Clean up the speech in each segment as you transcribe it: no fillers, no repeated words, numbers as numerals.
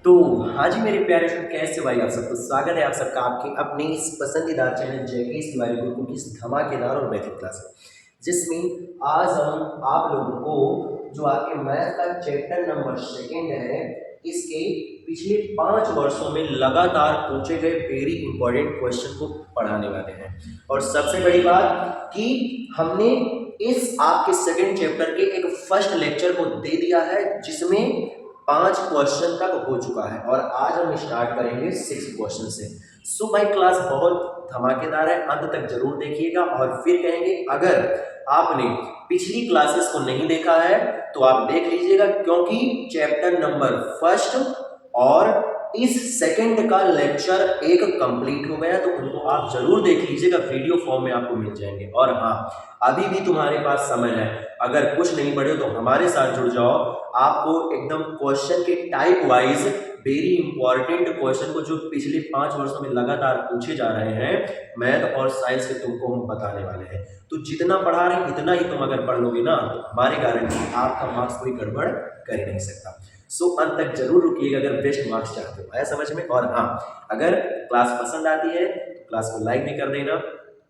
तो हाँ जी मेरे प्यारे स्टूडेंट, कैसे भाई आप सबको स्वागत है आप सबका आपके अपने इस पसंदीदा चैनल जेके तिवारी गुरुकुल की इस धमाकेदार और बेहतरीन क्लास में, जिसमें आज हम आप लोगों को जो आपके मैथ का चैप्टर नंबर सेकेंड है, इसके पिछले 5 वर्षों में लगातार पूछे गए वेरी इंपॉर्टेंट क्वेश्चन को पढ़ाने वाले हैं। और सबसे बड़ी बात कि हमने इस आपके सेकेंड चैप्टर के एक फर्स्ट लेक्चर को दे दिया है, जिसमें 5 क्वेश्चन तक हो चुका है और आज हम स्टार्ट करेंगे 6 क्वेश्चन से। सो भाई क्लास बहुत धमाकेदार है, अंत तक जरूर देखिएगा। और फिर कहेंगे अगर आपने पिछली क्लासेस को नहीं देखा है तो आप देख लीजिएगा, क्योंकि चैप्टर नंबर फर्स्ट और इस सेकंड का लेक्चर एक कंप्लीट हो गया, तो उनको आप जरूर देख लीजिएगा, वीडियो फॉर्म में आपको मिल जाएंगे। और हाँ, अभी भी तुम्हारे पास समय है, अगर कुछ नहीं पढ़े तो हमारे साथ जुड़ जाओ। आपको एकदम क्वेश्चन के type wise very important question को जो पिछले 5 वर्षों में लगातार पूछे जा रहे हैं मैथ और साइंस के, तुमको हम बताने वाले हैं। तो जितना पढ़ा रहे हैं इतना ही तुम अगर पढ़ लोगे ना, तो हमारी गारंटी आपका मार्क्स कोई गड़बड़ कर ही नहीं सकता। सो अंत तक जरूर रुकिएगा अगर बेस्ट मार्क्स चाहते हो, आया समझ में। और हाँ, अगर क्लास पसंद आती है तो क्लास को लाइक भी कर देना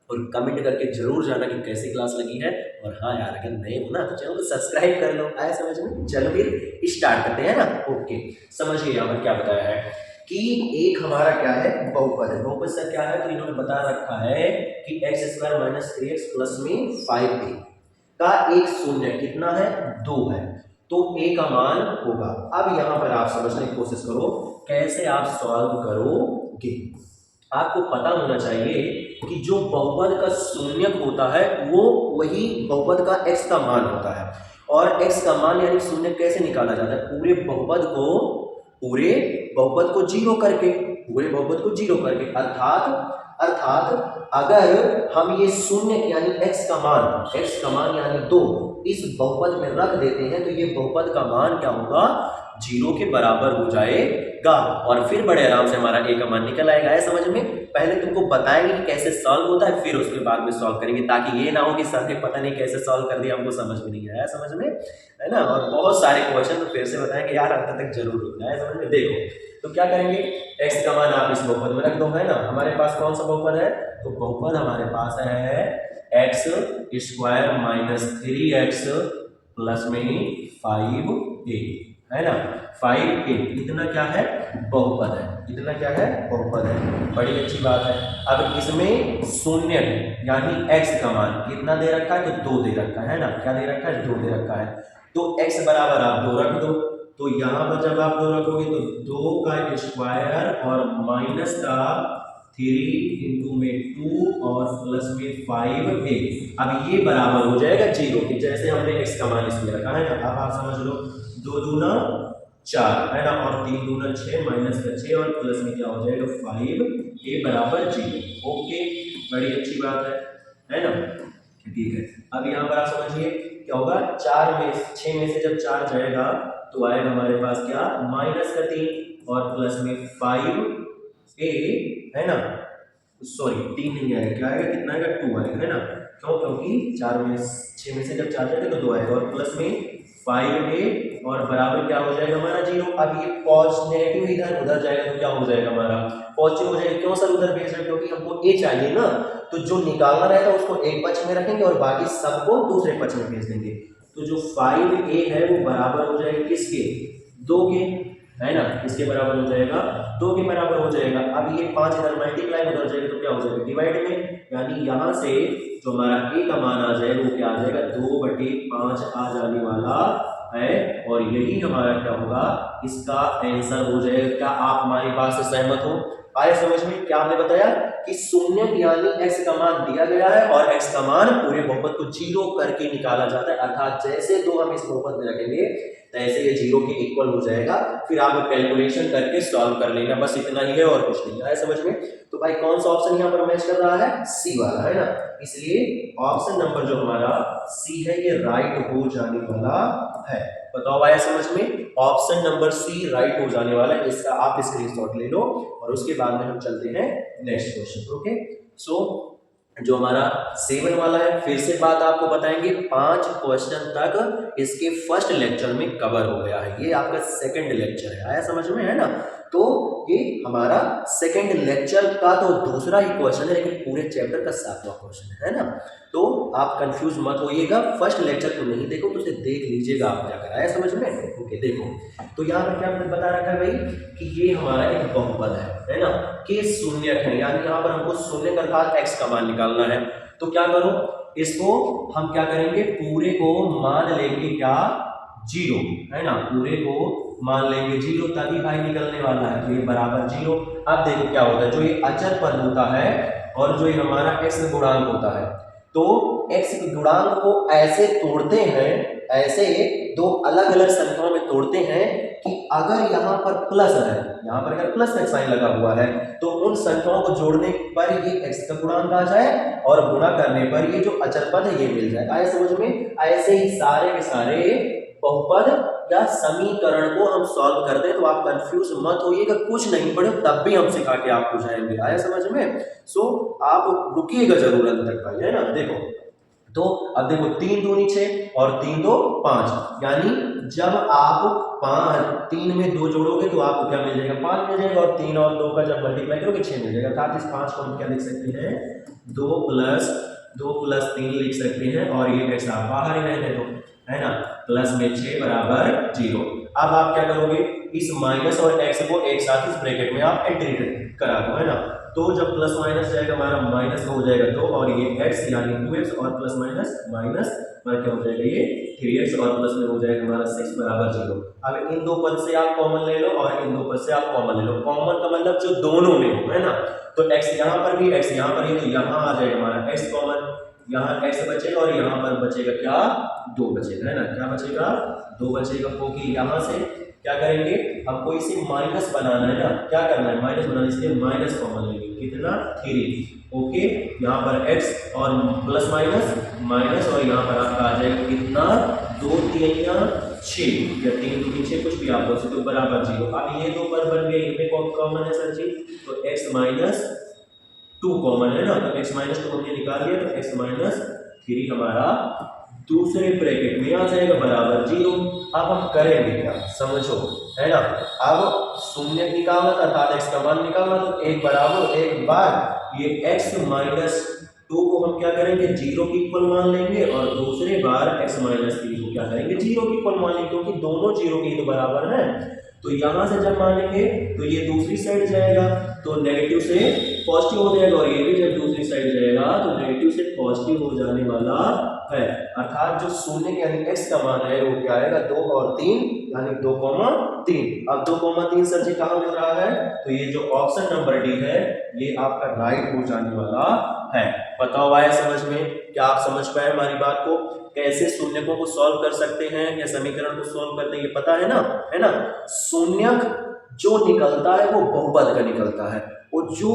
और कमेंट करके जरूर जाना कि कैसी क्लास लगी है। और हाँ यार, अगर नए हो ना तो चैनल को सब्सक्राइब कर लो, आया समझ में। चलो फिर स्टार्ट करते हैं ना। ओके, समझिए यहाँ पर क्या बताया है कि एक हमारा क्या है, बहुपद है। बहुपद से क्या है तो इन्होंने बता रखा है कि x² - 3x प्लस में 5a का एक शून्य कितना है, 2 है, तो a का मान होगा। अब यहाँ पर आप समझने की कोशिश करो कैसे आप सॉल्व करोगे। आपको पता होना चाहिए कि जो बहुपद का शून्यक होता है वो वही बहुपद का x का मान होता है। और x का मान यानी शून्य कैसे निकाला जाता है, पूरे बहुपद को जीरो करके, अर्थात अगर हम ये शून्य यानी x का मान यानी 2 इस बहुपद में रख देते हैं तो ये बहुपद का मान क्या होगा, 0 के बराबर हो जाएगा। और फिर बड़े आराम से हमारा a का मान निकल आएगा, है समझ में। पहले तुमको बताएंगे कि कैसे सॉल्व होता है, फिर उसके बाद में सॉल्व करेंगे, ताकि ये ना हो कि सर ने पता नहीं कैसे सॉल्व कर दिया, हमको समझ में नहीं आया, समझ में, है ना। और बहुत सारे क्वेश्चन तो फिर से बताएंगे यार, अंत तक जरूर रुकना है, समझ में। देखो तो क्या करेंगे, x का मान आप इस बहुपद में रख दो, है ना। हमारे पास कौन सा बहुपद है, तो बहुपद हमारे पास है x² - 3x प्लस में 5a, है ना। 5a इतना क्या है, बहुपद है, इतना क्या है, बहुपद है, बड़ी अच्छी बात है। अब इसमें शून्य यानी x का मान कितना दे रखा है, तो 2 दे रखा है ना, क्या दे रखा है, 2 दे रखा है। तो x बराबर आप 2 रख दो, तो यहाँ पर जब आप 2 रखोगे तो 2 का स्क्वायर और माइनस का 3 इंटू में 2 और प्लस में 5a, अब ये बराबर हो जाएगा 0 के, जैसे हमने x का मान इसमें रखा है ना। अब आप समझ लो, 2 दूना 4 है ना, और 3 दूना 6 माइनस का 6 और प्लस में क्या हो जाएगा 5a बराबर 0। ओके, बड़ी अच्छी बात है ना, ठीक है। अब यहाँ पर आप समझिए क्या होगा, 6 में से जब 4 जाएगा तो आएगा हमारे पास क्या, माइनस का 3 और प्लस में 5a, है ना। सॉरी 3 नहीं आएगा, क्या आएगा, कितना आएगा, 2 आएगा, है ना। क्यों, क्योंकि 6 में से जब 4 जाएगा तो 2 आएगा, और प्लस में 5a और बराबर क्या हो जाएगा हमारा 0। अब ये नेगेटिव इधर उधर जाएगा तो क्या हो जाएगा हमारा, पॉजिटिव हो जाएगा। क्यों सर उधर भेज रहे, क्योंकि हमको a चाहिए ना, तो जो निकालना रहेगा उसको एक पक्ष में रखेंगे और बाकी सबको दूसरे पक्ष में भेज देंगे। तो जो 5a है वो बराबर हो जाएगा किसके, 2 के, है ना, इसके बराबर हो जाएगा, 2 के बराबर हो जाएगा। अब ये 5 इधर मल्टीप्लाई उधर जाएगा तो क्या हो जाएगा, डिवाइड में, यानी यहाँ से जो हमारा a का मान आ जाएगा वो क्या आ जाएगा, 2/5 आ जाने वाला है। और यही हमारा क्या होगा, इसका आंसर हो जाएगा। क्या आप हमारी बात से सहमत हो, आए समझ में। क्या हमने बताया कि शून्य यानी x का मान दिया गया है और x का मान पूरे बहुपद को 0 करके निकाला जाता है, अर्थात जैसे 2 हम इस बहुपद में रखेंगे तैसे ये 0 के इक्वल हो जाएगा। फिर आप कैलकुलेशन करके सॉल्व कर लेना, बस इतना ही है और कुछ नहीं है, समझ में। तो भाई कौन सा ऑप्शन यहाँ पर मैच कर रहा है, सी वाला, है ना। इसलिए ऑप्शन नंबर जो हमारा सी है ये राइट हो जाने वाला है। बताओ आया समझ में, ऑप्शन नंबर सी राइट हो जाने वाला है। इसका आप स्क्रीनशॉट ले लो और उसके बाद में हम चलते हैं नेक्स्ट क्वेश्चन। ओके, सो जो हमारा 7 वाला है, फिर से बात आपको बताएंगे 5 क्वेश्चन तक इसके फर्स्ट लेक्चर में कवर हो गया है। ये आपका सेकंड लेक्चर है, आया समझ में, है ना। तो ये हमारा सेकंड लेक्चर का तो दूसरा ही क्वेश्चन है, लेकिन पूरे चैप्टर का 7वां क्वेश्चन है ना। तो आप कंफ्यूज मत होइएगा, फर्स्ट लेक्चर को नहीं देखो तो उसे देख लीजिएगा आप क्या कराया समझ में। ओके देखो, तो यहाँ पर क्या बता रखा है भाई कि ये हमारा एक बहुपद है ना, कि शून्य है, यानी यहाँ पर हमको शून्य का अर्थात एक्स का मान निकालना है। तो क्या करो, इसको हम क्या करेंगे, पूरे को मान लेंगे क्या, 0, है ना, पूरे को मान लेंगे 0, तभी भाई निकलने वाला है, तो ये बराबर 0। अब देखो क्या होता है, जो ये अचर पद होता है और जो ये हमारा x गुणांक होता है, तो x गुणांक को ऐसे तोड़ते हैं, ऐसे दो अलग अलग संख्याओं में तोड़ते हैं कि अगर यहाँ पर प्लस है, यहाँ पर अगर प्लस का साइन लगा हुआ है, तो उन संख्याओं को जोड़ने पर ये x का गुणांक आ जाए और गुणा करने पर ये जो अचर पद है ये मिल जाए। आया समझ में। ऐसे ही सारे के सारे बहुपद या समीकरण को हम सॉल्व करते हैं, तो आप कंफ्यूज मत होइएगा, कुछ नहीं पढ़े तब भी हम सिखा के आपको जाएंगे। आया समझ में। सो आप रुकिएगा जरूर अंत तक भाई, है ना। देखो, तो अब देखो 3 दूनी 6 और 3 दो 5, यानी जब आप 3 में 2 जोड़ोगे तो आपको क्या मिल जाएगा, 5 मिल जाएगा, और 3 और 2 का जब मल्टीप्लाई करोगे 6 मिल जाएगा। अर्थात इस 5 को हम क्या लिख सकते हैं, 2 + 3 लिख सकते हैं, और ये कैसा बाहर ही रहने दो, है ना, प्लस में 6 बराबर 0। अब आप क्या करोगे, इस माइनस और एक्स को एक साथ इस ब्रैकेट में आप एंट्री करा दो, है ना। तो जब प्लस माइनस जाएगा हमारा माइनस हो जाएगा 2, और ये x यानी 2x और प्लस माइनस माइनस हमारा क्या हो जाएगा, ये 3x और प्लस में हो जाएगा हमारा 6 बराबर 0। अब इन दो पद से आप कॉमन ले लो और इन दो पद से आप कॉमन ले लो। कॉमन का मतलब जो दोनों में हो, है ना। तो x यहाँ पर भी, x यहाँ पर ही, तो यहाँ आ जाएगा हमारा x कॉमन, यहाँ x बचेगा और यहाँ पर बचेगा क्या, 2 बचेगा, है ना। क्या बचेगा, 2 बचेगा, क्योंकि यहाँ से क्या करेंगे, हमको इसे माइनस बनाना है ना। क्या करना है, माइनस बनाना, इसलिए माइनस कॉमन लेंगे, कितना 3। ओके, यहाँ पर x और प्लस माइनस माइनस, और यहाँ पर आपका आ जाएगा कितना, 2 3 6 या 3 2 6, कुछ भी आप बोल सकते हो, बराबर 0। अब ये दो पद बन गए, इनमें कॉमन है सर जी, तो x - 2 कॉमन है ना, तो x - 2 हमने निकाल लिया, तो x - 3 हमारा दूसरे ब्रैकेट में आ जाएगा बराबर 0। अब हम करेंगे क्या, समझो, है ना। अब शून्य निकालना था, अर्थात x का मान निकालना, तो एक बराबर एक बार ये x - 2 को हम क्या करेंगे, 0 की इक्वल मान लेंगे, और दूसरे बार x - 3 को क्या करेंगे, 0 की इक्वल मान लेंगे, क्योंकि दोनों 0 के तो बराबर है। तो यहां से जब मानेंगे तो ये दूसरी साइड जाएगा, तो नेगेटिव से पॉजिटिव हो जाएगा, और ये भी जब दूसरी साइड जाएगा तो नेगेटिव से पॉजिटिव हो जाने वाला है। अर्थात जो शून्य यानी x का मान है वो क्या आएगा, 2 और 3, यानी 2,3। अब 2,3 सर जी कहाँ मिल रहा है, तो ये जो ऑप्शन नंबर डी है ये आपका राइट हो जाने वाला है। बताओ आया समझ में, क्या आप समझ पाए हमारी बात को, कैसे शून्यकों को सॉल्व कर सकते हैं या समीकरण को सॉल्व करते हैं, ये पता है ना, है ना। शून्यक जो निकलता है वो बहुपद का निकलता है, और जो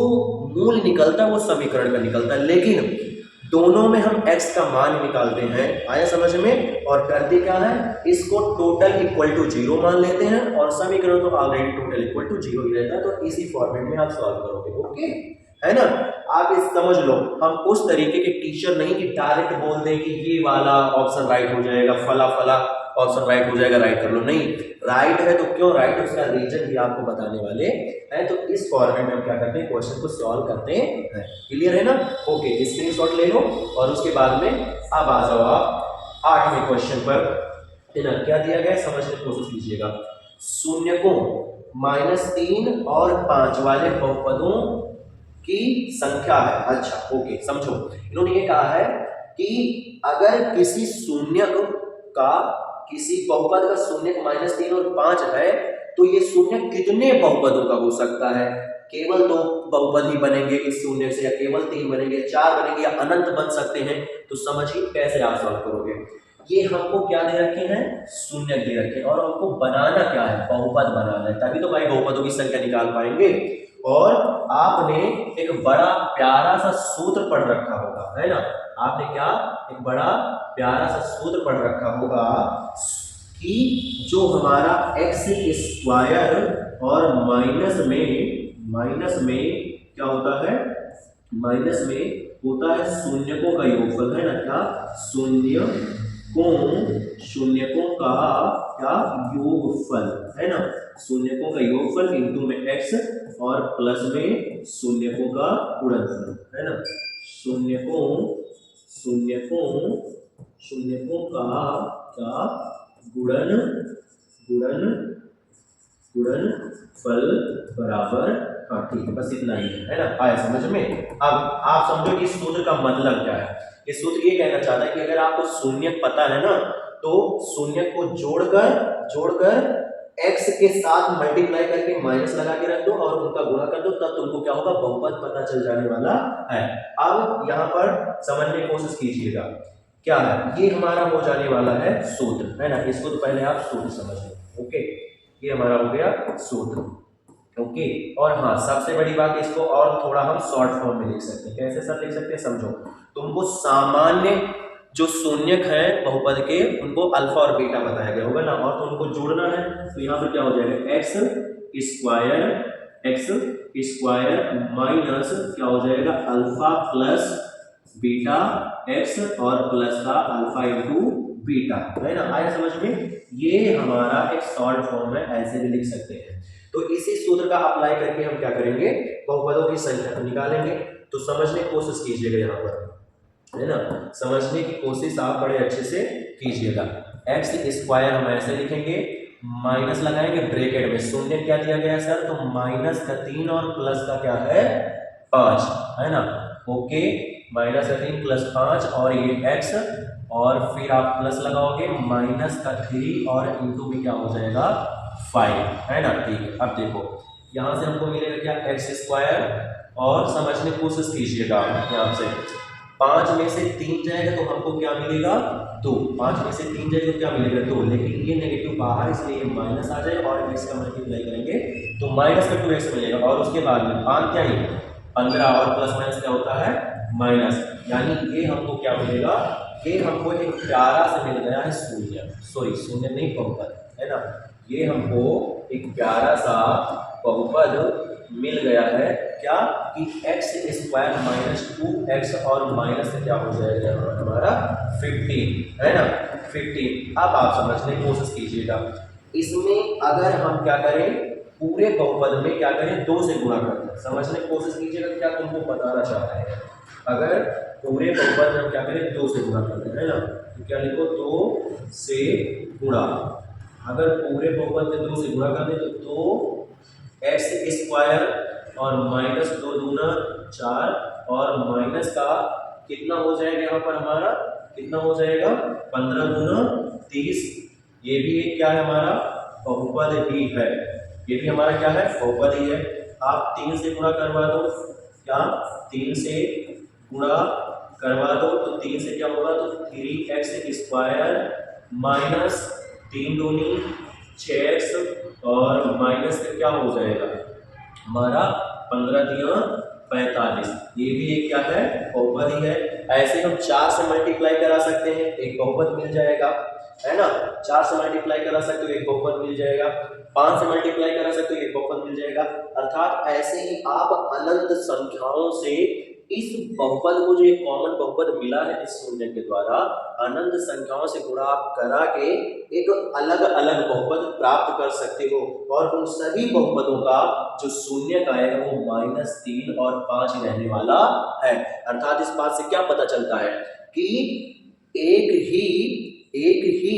मूल निकलता है वो समीकरण का निकलता है, लेकिन दोनों में हम x का मान निकालते हैं। आया समझ में। और करते क्या है, इसको टोटल इक्वल टू 0 मान लेते हैं, और समीकरण तो ऑलरेडी टोटल इक्वल टू 0 ही रहता है, तो इसी फॉर्मेट में आप सॉल्व करोगे। ओके, है ना। आप इस समझ लो, हम उस तरीके के टीचर नहीं कि डायरेक्ट बोल दें कि ये वाला ऑप्शन राइट हो जाएगा, फला फला ऑप्शन राइट हो जाएगा, राइट कर लो। नहीं, राइट है तो क्यों राइट है उसका रीजन भी आपको बताने वाले हैं। तो इस फॉर्मेट में हम क्या करते हैं, क्वेश्चन को सॉल्व करते हैं। क्लियर है ना। ओके, स्क्रीनशॉट ले लो, और उसके बाद में अब आ जाओ आप 8वें क्वेश्चन पर, है ना। क्या दिया गया है समझने की कोशिश कीजिएगा। शून्यकों -3 और 5 वाले बहुपदों की संख्या है। अच्छा ओके, समझो, इन्होंने ये कहा है कि अगर किसी शून्यक का, किसी बहुपद का शून्यक -3 और 5 है, तो ये शून्यक कितने बहुपदों का हो सकता है। केवल 2 बहुपद ही बनेंगे इस शून्य से, या केवल 3 बनेंगे, 4 बनेंगे, या अनंत बन सकते हैं। तो समझिए कैसे आप सॉल्व करोगे। ये हमको क्या दे रखे हैं, शून्य दे रखे हैं, और हमको बनाना क्या है, बहुपद बनाना है, तभी तो भाई बहुपदों की संख्या निकाल पाएंगे। और आपने एक बड़ा प्यारा सा सूत्र पढ़ रखा होगा, है ना। आपने क्या, एक बड़ा प्यारा सा सूत्र पढ़ रखा होगा कि जो हमारा x² और माइनस में क्या होता है, माइनस में होता है शून्यकों का योगफल, है ना, क्या शून्यकों का क्या योगफल, है ना, शून्यकों का योगफल इनटू में x और प्लस में शून्यकों का गुणनफल, है ना, शून्यकों शून्यकों का क्या गुणन गुणनफल बराबर, हाँ ठीक है, बस इतना ही है ना, आया समझ में। अब आप समझो कि इस सूत्र का मतलब क्या है। ये सूत्र ये कहना चाहता है कि अगर आपको शून्यक पता है ना, तो शून्यक को जोड़कर x के साथ मल्टीप्लाई करके माइनस लगा के रख दो और उनका गुणा कर दो, तब तुमको क्या होगा, बहुपद पता चल जाने वाला है। अब यहाँ पर समझने की कोशिश कीजिएगा, क्या है, ये हमारा हो जाने वाला है सूत्र, है ना, इसको तो पहले आप सूत्र समझ लो। ओके, ये हमारा हो गया सूत्र। ओके, और हाँ, सबसे बड़ी बात, इसको और थोड़ा हम शॉर्ट फॉर्म में लिख सकते हैं। कैसे सर लिख सकते हैं, समझो। तुमको सामान्य जो शून्यक है बहुपद के, उनको अल्फा और बीटा बताया गया होगा ना, और तो उनको जोड़ना है, तो यहाँ पर क्या हो जाएगा, एक्स स्क्वायर माइनस क्या हो जाएगा, अल्फा प्लस बीटा एक्स और प्लस का अल्फा इंटू बीटा, है ना, आया समझ में। ये हमारा एक शॉर्ट फॉर्म है, ऐसे भी लिख सकते हैं। तो इसी सूत्र का अप्लाई करके हम क्या करेंगे, बहुपदों की संख्या को निकालेंगे। तो समझने की कोशिश कीजिएगा, यहाँ पर, है ना, समझने की कोशिश आप बड़े अच्छे से कीजिएगा। एक्स स्क्वायर हम ऐसे लिखेंगे, माइनस लगाएंगे ब्रैकेट में, शून्य क्या दिया गया सर, तो माइनस का 3 और प्लस का क्या है 5, है ना। ओके, माइनस का 3 प्लस 5 और ये एक्स, और फिर आप प्लस लगाओगे माइनस का 3 और इंटू में क्या हो जाएगा 5, है ना। ठीक है, अब देखो यहाँ से हमको मिलेगा क्या, एक्स स्क्वायर, और समझने की कोशिश कीजिएगा। यहाँ से 5 में से 3 जाएगा तो हमको क्या मिलेगा 2, 5 में से 3 जाएगा तो क्या मिलेगा 2, लेकिन ये नेगेटिव बाहर, इसलिए ये माइनस आ जाएगा और x का मल्टीप्लाई करेंगे तो माइनस का 2x मिलेगा, और उसके बाद में 5 क्या है 15, और प्लस माइनस क्या होता है माइनस, यानी ये हमको क्या मिलेगा, ये हमको एक प्यारा से मिल गया है शून्य नहीं बहुपद, है ना। ये हमको एक प्यारा सा बहुपद मिल गया है, क्या कि एक्स स्क्वायर माइनस 2x और माइनस से क्या हो जाएगा हमारा 15, है ना 15। अब आप समझने की कोशिश कीजिएगा, इसमें अगर हम क्या करें, पूरे बहुपद में क्या करें 2 से गुणा करते हैं। समझने की कोशिश कीजिएगा क्या तुमको बताना चाहता है। अगर पूरे बहुपद में हम क्या करें 2 से गुणा करते हैं, है ना, तो क्या लिखो 2 से गुणा। अगर पूरे बहुपद में 2 से गुणा कर दें तो 2 एक्स स्क्वायर और माइनस 2 दूना 4, और माइनस का कितना हो जाएगा यहाँ पर हमारा, कितना हो जाएगा 15 दूना 30। ये भी एक क्या है हमारा बहुपद ही है, ये भी हमारा क्या है बहुपद ही है। आप 3 से गुणा करवा दो, क्या 3 से गुणा करवा दो तो 3 से क्या होगा, तो 3x स्क्वायर माइनस 3 दूनी 6x और माइनस का क्या हो जाएगा हमारा 15 दिया 45। ये भी एक क्या है बहुपद ही है। ऐसे हम 4 से मल्टीप्लाई करा सकते हैं, एक बहुपद मिल जाएगा, है ना। 4 से मल्टीप्लाई करा सकते हो एक बहुपद मिल जाएगा, 5 से मल्टीप्लाई करा सकते हो एक बहुपद मिल जाएगा। अर्थात ऐसे ही आप अनंत संख्याओं से इस बहुपद को, जो एक कॉमन बहुपद मिला है इस शून्य के द्वारा, अनंत संख्याओं से गुणा आप करा के एक अलग अलग बहुपद प्राप्त कर सकते हो, और उन सभी बहुपदों का जो शून्य का आएगा वो -3 और 5 रहने वाला है। अर्थात इस बात से क्या पता चलता है कि एक ही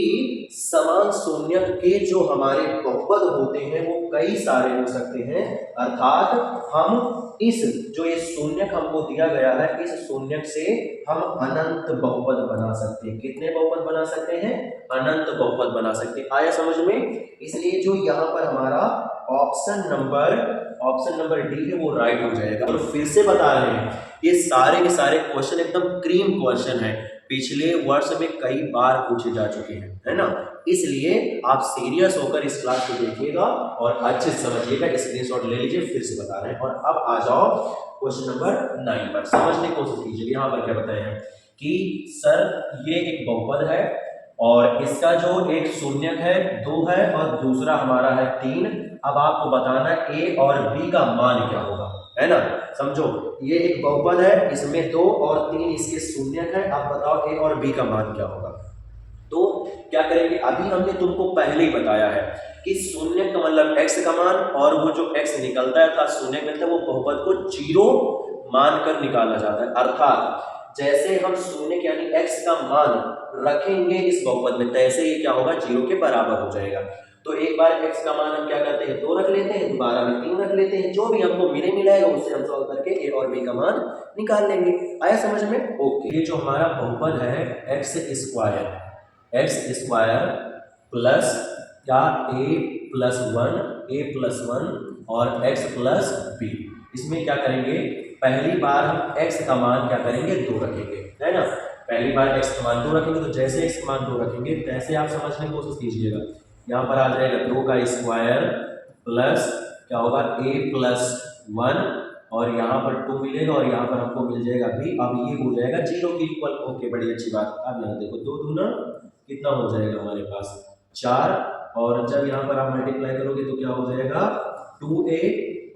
समान शून्य के जो हमारे बहुपद होते हैं वो कई सारे हो सकते हैं। अर्थात हम इस जो ये शून्यक हमको दिया गया है, इस शून्यक से हम अनंत बहुपद बना सकते हैं। कितने बहुपद बना सकते हैं, अनंत बहुपद बना सकते हैं। आया समझ में। इसलिए जो यहाँ पर हमारा ऑप्शन नंबर डी है वो राइट हो जाएगा। और फिर से बता रहे हैं, ये सारे के सारे क्वेश्चन एकदम क्रीम क्वेश्चन है, पिछले वर्ष में कई बार पूछे जा चुके हैं, है ना। इसलिए आप सीरियस होकर इस क्लास को देखिएगा और अच्छे से समझिएगा, स्क्रीनशॉट ले लीजिए, फिर से बता रहे हैं। और अब आ जाओ क्वेश्चन नंबर 9 पर, समझने की कोशिश कीजिए। यहाँ पर क्या बताए हैं कि सर ये एक बहुपद है, और इसका जो एक शून्यक है 2 है और दूसरा हमारा है 3। अब आपको बताना ए और बी का मान क्या होगा, है ना। समझो, ये एक बहुपद है, इसमें 2 और 3 इसके शून्यक है। अब बताओ ए और बी का मान क्या होगा। तो क्या करेंगे, अभी हमने तुमको पहले ही बताया है कि शून्य का मतलब x का मान, और वो जो x निकलता है अर्थात शून्य मिलता है वो बहुपद को 0 मानकर निकाला जाता है। अर्थात जैसे हम शून्य यानी x का मान रखेंगे इस बहुपद में, तैसे ये क्या होगा, 0 के बराबर हो जाएगा। तो एक बार x का मान हम क्या करते हैं, 2 रख लेते हैं, दोबारा में 3 रख लेते हैं, जो भी हमको मिलेगा उससे हम सॉल्व करके a और b का मान निकाल लेंगे। आया समझ में? ओके, ये जो हमारा बहुपद है x स्क्वायर प्लस क्या a+1 और x प्लस बी, इसमें क्या करेंगे, पहली बार हम x का मान क्या करेंगे, 2 रखेंगे, है ना। पहली बार x का मान 2 रखेंगे, तो जैसे x का मान 2 रखेंगे तैसे आप समझने की कोशिश कीजिएगा। यहाँ पर आ जाएगा 2 का स्क्वायर प्लस क्या होगा a+1 और यहाँ पर 2 मिलेगा और यहाँ पर हमको मिल जाएगा b। अब ये हो जाएगा 0 के इक्वल। ओके, बड़ी अच्छी बात। अब यहाँ देखो 2 दूना कितना हो जाएगा हमारे पास 4, और जब यहाँ पर आप मल्टीप्लाई करोगे तो क्या हो जाएगा 2a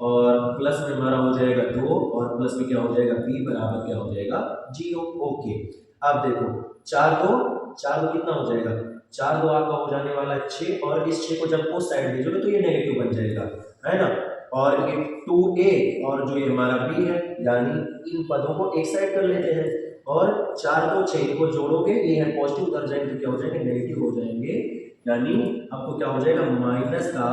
और प्लस में हमारा हो जाएगा 2 और प्लस में क्या हो जाएगा b बराबर क्या हो जाएगा 0। ओके, अब देखो 4 दो कितना हो जाएगा, 4 दो आपका हो जाने वाला है 6, और इस 6 को जब उस साइड भेजोगे तो ये नेगेटिव बन जाएगा, है ना। और ये 2a और जो ये हमारा b है, यानी इन पदों को एक साइड कर लेते हैं, और 4 को 6 को जोड़ोगे, ये है पॉजिटिव, उधर जाएंगे तो क्या हो जाएंगे, नेगेटिव हो जाएंगे, यानी आपको क्या हो जाएगा माइनस का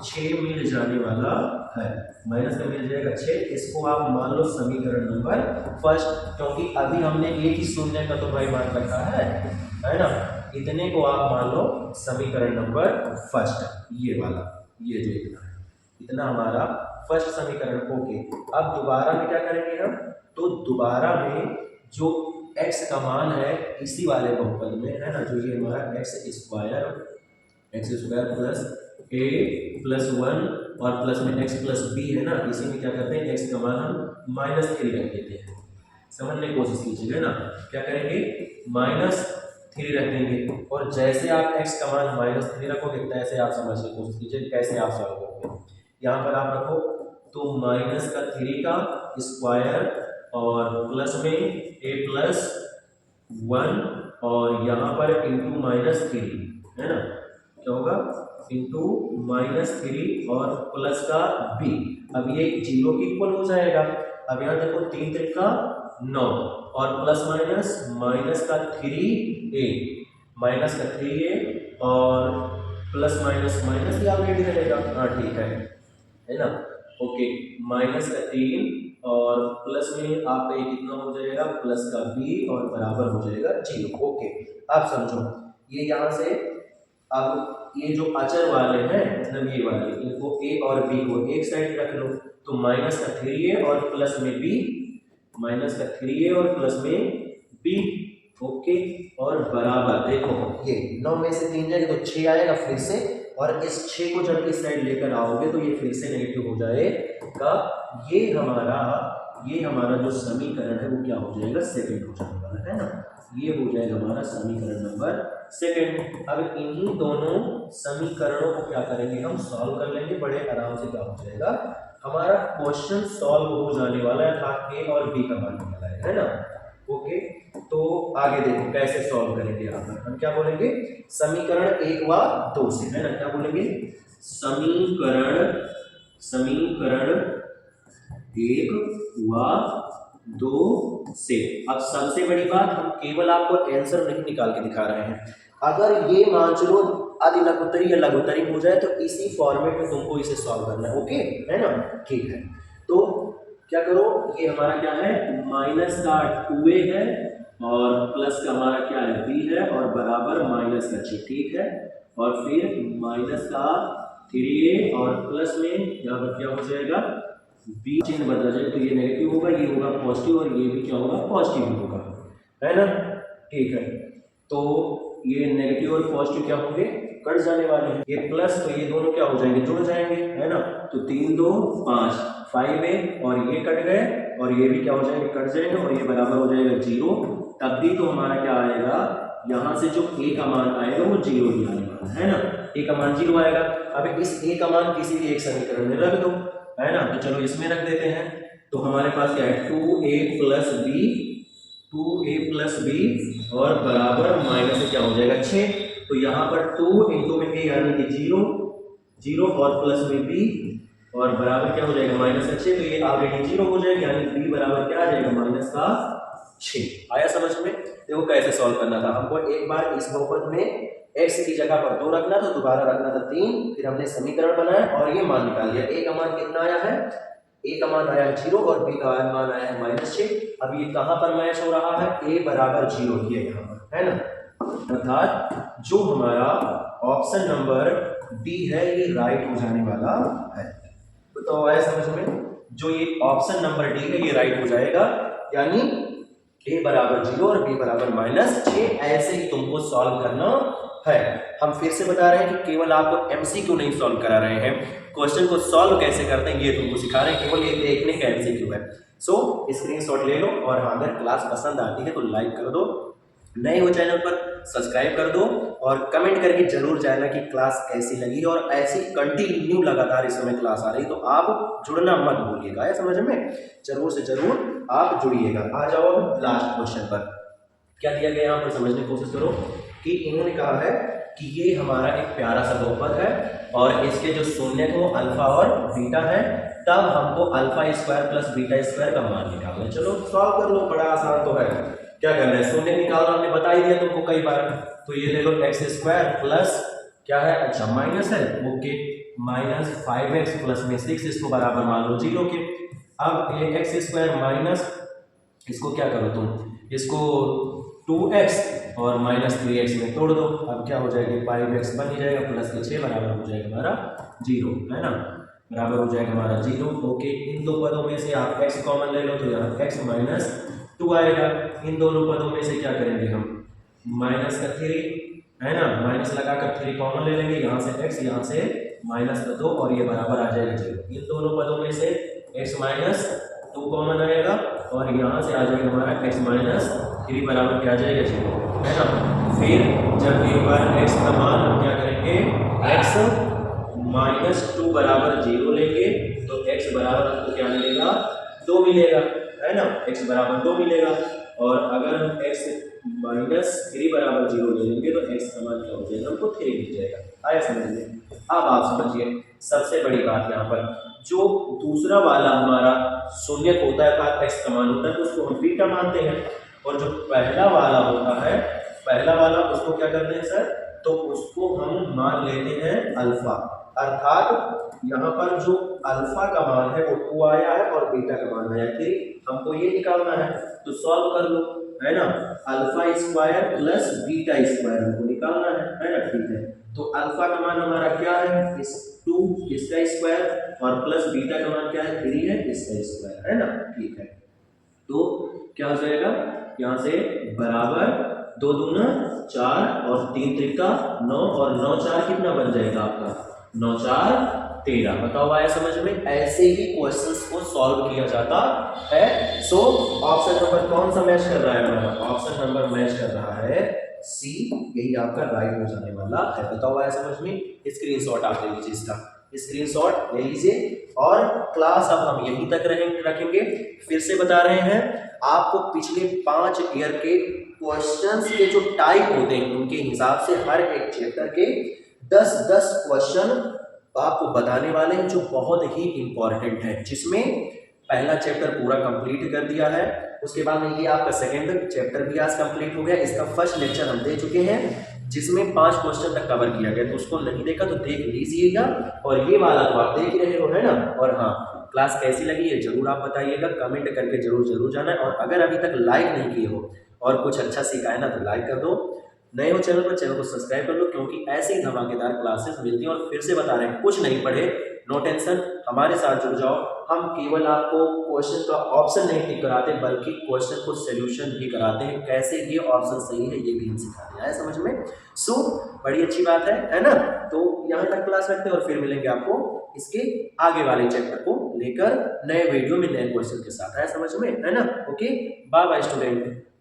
6 मिल जाने वाला है। माइनस का मिल जाएगा 6। इसको आप मान लो समीकरण नंबर फर्स्ट, क्योंकि अभी हमने एक ही शून्य का तो भाई मान रखा है ना। इतने को आप मान लो समीकरण नंबर फर्स्ट, ये वाला, ये जो इतना हमारा फर्स्ट समीकरण। ओके, अब दोबारा में क्या करेंगे हम, तो दोबारा में जो x का मान है इसी वाले बहुपद में, है ना, जो ये हमारा x स्क्वायर प्लस a+1 और प्लस में x प्लस b है ना, इसी में क्या करते हैं x का मान हम -3 रख देते हैं। समझने की कोशिश कीजिएगा ना, क्या करेंगे -3 रख देंगे, और जैसे आप x का मान -3 रखोगे तैसे आप समझने की कोशिश कीजिए कैसे आप सॉल्व करोगे। यहाँ पर आप रखो तो -3 का स्क्वायर और प्लस में a+1 और यहाँ पर इंटू -3, है ना, क्या होगा इंटू -3 और प्लस का b। अब ये 0 के इक्वल हो जाएगा। अब यहाँ देखो 3 3 का 9 और प्लस माइनस का 3a, माइनस का 3a और प्लस माइनस ही ऑलरेडी रहेगा, हाँ ठीक है ना। ओके, माइनस का 3 और प्लस में आपका ये कितना हो जाएगा, प्लस का b और बराबर हो जाएगा 0। ओके, अब समझो ये यहाँ से, अब ये जो अचर वाले हैं मतलब ये वाले, इनको a और b को एक साइड रख लो, तो माइनस का 3a और प्लस में b, माइनस का 3a और प्लस में b। ओके, और बराबर देखो ये 9 में से 3 जाएगा तो 6 आएगा फिर से, और इस 6 को जब इस साइड लेकर आओगे तो ये फिर से नेगेटिव हो जाएगा। ये हमारा जो समीकरण है वो क्या हो जाएगा, सेकंड हो जाने वाला है ना। ये हो जाएगा हमारा समीकरण नंबर सेकंड। अब इन्हीं दोनों समीकरणों को क्या करेंगे, हम सॉल्व कर लेंगे बड़े आराम से। क्या हो जाएगा, हमारा क्वेश्चन सॉल्व हो जाने वाला है, अर्थात ए और बी का मान निकला है ना। ओके, तो आगे देखो कैसे सॉल्व करेंगे। यहाँ पर हम क्या बोलेंगे, समीकरण 1 व 2 से, है ना, क्या बोलेंगे, समीकरण 1 व 2 से। अब सबसे बड़ी बात, हम केवल आपको आंसर नहीं निकाल के दिखा रहे हैं, अगर ये मान चलो आदि लघुत्तरी या लघुत्तरी हो जाए तो इसी फॉर्मेट में तुमको इसे सॉल्व करना है। ओके, है ना, ठीक है। तो क्या करो, ये हमारा क्या है, माइनस का 2a है और प्लस का हमारा क्या है b है और बराबर माइनस का 6, ठीक है, और फिर माइनस का 3a और प्लस में यहाँ पर क्या हो जाएगा b, चिन्ह बदल जाएगा तो ये नेगेटिव होगा, ये होगा पॉजिटिव और ये भी क्या होगा पॉजिटिव होगा, है ना, ठीक है। तो ये नेगेटिव और पॉजिटिव क्या होंगे, कट जाने वाले हैं। ये प्लस तो ये दोनों क्या हो जाएंगे, जुड़ जाएंगे, है ना। तो 3 2 5 5a और ये कट गए और ये भी क्या हो जाएंगे, कट जाएंगे और ये बराबर हो जाएगा 0। तब भी तो हमारा क्या आएगा, यहाँ से जो a का मान आएगा वो 0 ही आने वाला है ना, a का मान 0 आएगा। अब इस a का मान किसी भी एक समीकरण में रख दो, है ना, तो चलो इसमें रख देते हैं। तो हमारे पास क्या है 2a प्लस बी और बराबर माइनस से क्या हो जाएगा 6। तो यहाँ पर 2 इंटू में a यानी कि 0 और प्लस में b और बराबर क्या हो जाएगा माइनस का 6। तो ये ऑलरेडी 0 हो जाएगा, यानी b बराबर क्या आ जाएगा माइनस का 6। आया समझ में? देखो कैसे सॉल्व करना था हमको। एक बार इस बहुपद में x की जगह पर 2 रखना था, दोबारा रखना था 3, फिर हमने समीकरण बनाया और ये मान निकाल लिया। a का मान कितना आया है, a का मान आया है 0 और b का मान आया है -6। अब ये कहाँ पर मैच हो रहा है, a बराबर 0 ही है यहाँ पर, है ना। अर्थात जो हमारा ऑप्शन नंबर डी है ये राइट हो जाने वाला है। तो आया समझ में? जो ये ऑप्शन नंबर डी है ये राइट हो जाएगा, यानी a बराबर 0 और b बराबर -6। ऐसे ही तुमको सॉल्व करना है। हम फिर से बता रहे हैं कि केवल आपको एमसीक्यू नहीं सॉल्व करा रहे हैं, क्वेश्चन को सॉल्व कैसे करते हैं ये तुमको सिखा रहे हैं, केवल ये देखने का एमसीक्यू है। सो स्क्रीनशॉट ले लो और हाँ, अगर क्लास पसंद आती है तो लाइक कर दो, नए हो चैनल पर सब्सक्राइब कर दो और कमेंट करके जरूर जाना कि क्लास कैसी लगी। और ऐसी कंटिन्यू लगातार इस समय क्लास आ रही, तो आप जुड़ना मत भूलिएगा, है समझ में? जरूर से जरूर आप जुड़िएगा। आ जाओ अब लास्ट क्वेश्चन पर। क्या दिया गया यहाँ पर समझने की कोशिश करो कि इन्होंने कहा है कि ये हमारा एक प्यारा सा बहुपद है और इसके जो शून्य को अल्फा और बीटा है, तब हमको alpha square plus beta square का मान निकालना है। चलो सॉल्व कर लो, बड़ा आसान तो है। क्या करना है, शून्य निकालना हमने बता ही दिया तुमको कई बार। तो ये ले लो एक्स स्क्वायर प्लस क्या है, अच्छा माइनस है, ओके, -5x प्लस में 6, इसको बराबर मान लो 0 के। अब ये एक्स स्क्वायर माइनस, इसको क्या करो तुम, इसको 2x और -3x में तोड़ दो। अब क्या हो जाएगा 5x बन ही जाएगा, प्लस के 6 बराबर हो जाएगा हमारा 0, है ना, बराबर हो जाएगा हमारा 0। ओके, इन दो पदों में से आप x कॉमन ले लो तो यहाँ x -2 आएगा। इन दोनों पदों में से क्या करेंगे हम, माइनस का 3, है ना, माइनस लगाकर 3 कॉमन ले लेंगे, यहाँ से x यहाँ से -2 और ये बराबर आ जाएगा 0। इन दोनों पदों में से x -2 कॉमन आएगा और यहाँ से आ जाएगा हमारा x -3 बराबर क्या आ जाएगा 0, है ना। फिर जब एक बार x का मान हम क्या करेंगे, x -2 बराबर 0 लेंगे तो x बराबर हमको क्या मिलेगा, 2 मिलेगा, है ना, x बराबर 2 मिलेगा। और अगर हम x -3 बराबर 0 ले लेंगे तो x का मान क्या हो जाएगा, हमको 3 मिल जाएगा। आया समझ में? अब आप समझिए सबसे बड़ी बात यहाँ पर, जो दूसरा वाला हमारा शून्य होता है अर्थात x का मान होता है तो उसको हम बीटा मानते हैं, और जो पहला वाला होता है, पहला वाला उसको क्या करते हैं सर, तो उसको हम मान लेते हैं अल्फा। अर्थात यहाँ पर जो अल्फा का मान है वो 2 आया है और बीटा का मान आया 3, हमको ये निकालना है। तो सॉल्व कर लो, है ना, alpha square plus beta square हमको निकालना है ना, ठीक है। तो अल्फा का मान हमारा क्या है, 2 इसका स्क्वायर और प्लस बीटा का मान क्या है 3 है इसका स्क्वायर, है ना, ठीक है। तो क्या हो जाएगा, यहाँ से बराबर 2 दूना 4 और 3 त्रिका 9 और 9 4 कितना बन जाएगा आपका, 9 4 13। बताओ आया समझ में? ऐसे ही क्वेश्चंस को सॉल्व किया जाता है। सो ऑप्शन नंबर कौन सा मैच कर रहा है हमारा, ऑप्शन नंबर मैच कर रहा है सी, यही आपका राइट हो जाने वाला है। बताओ आया समझ में? स्क्रीनशॉट आप ले लीजिए, इसका स्क्रीनशॉट ले लीजिए और क्लास अब हम यहीं तक रखेंगे। फिर से बता रहे हैं आपको, पिछले 5 ईयर के क्वेश्चंस के जो टाइप होते हैं उनके हिसाब से हर एक चैप्टर के 10-10 क्वेश्चन आपको बताने वाले हैं जो बहुत ही इंपॉर्टेंट है, जिसमें पहला चैप्टर पूरा कंप्लीट कर दिया है। उसके बाद में ये आपका सेकंड चैप्टर भी आज कंप्लीट हो गया। इसका फर्स्ट लेक्चर हम दे चुके हैं जिसमें 5 क्वेश्चन तक कवर किया गया, तो उसको नहीं देखा तो देख लीजिएगा। और ये वाला तो आप देख रहे हो, है ना। और हाँ, क्लास कैसी लगी है जरूर आप बताइएगा, कमेंट करके जरूर जाना है। और अगर अभी तक लाइक नहीं किए हो और कुछ अच्छा सीखा है ना तो लाइक कर दो, नए हो चैनल पर चैनल को सब्सक्राइब कर लो, क्योंकि ऐसे ही धमाकेदार क्लासेस मिलती हैं। और फिर से बता रहे हैं, कुछ नहीं पढ़े नो टेंशन, हमारे साथ जुड़ जाओ। हम केवल आपको क्वेश्चन का ऑप्शन नहीं टिक कराते बल्कि क्वेश्चन को सॉल्यूशन भी कराते हैं, कैसे ये ऑप्शन सही है ये भी हम सिखाते हैं, समझ में। सो बड़ी अच्छी बात है ना। तो यहाँ तक क्लास रखते हैं और फिर मिलेंगे आपको इसके आगे वाले चैप्टर को लेकर नए वीडियो में नए क्वेश्चन के साथ, है समझ में, है ना। Okay, bye bye student.